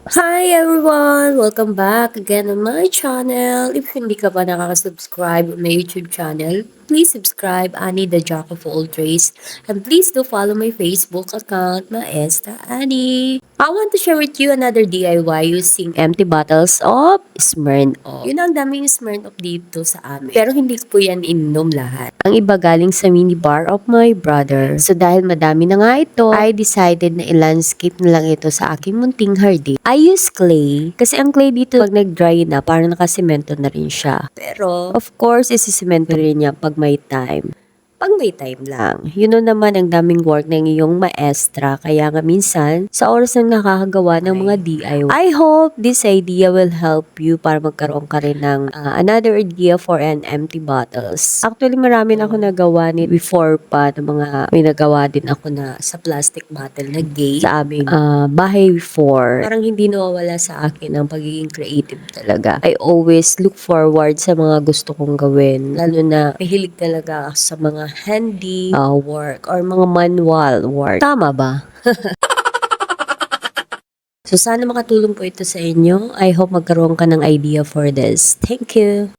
Hi everyone! Welcome back again on my channel. If hindi ka pa nakaka-subscribe on my YouTube channel, please subscribe, Annie the Jack of all trades. And please do follow my Facebook account, Maestra Annie. I want to share with you another DIY using empty bottles of Smirnoff. Yun ang daming Smirnoff dito sa amin. Pero hindi ko po yan ininom lahat. Ang iba galing sa mini bar of my brother. So dahil madami na nga ito, I decided na i-landscape na lang ito sa aking munting hardin. I use clay. Kasi ang clay dito, pag nag-dry na, parang nakasemento na rin siya. Pero, of course, isisemento rin niya pag may time. Pag may time lang. Yun know naman ang daming work ng iyong maestra. Kaya nga minsan, sa oras na nakakagawa ng mga DIY. I hope this idea will help you para magkaroon ka rin ng another idea for an empty bottles. Actually, marami na ako nagawa ni before pa ng mga may nagawa din ako na sa plastic bottle na gate sa aming bahay before. Parang hindi nawawala sa akin ang pagiging creative talaga. I always look forward sa mga gusto kong gawin. Lalo na mahilig talaga ako sa mga handy work or mga manual work. Tama ba? So sana makatulong po ito sa inyo. I hope magkaroon ka ng idea for this. Thank you!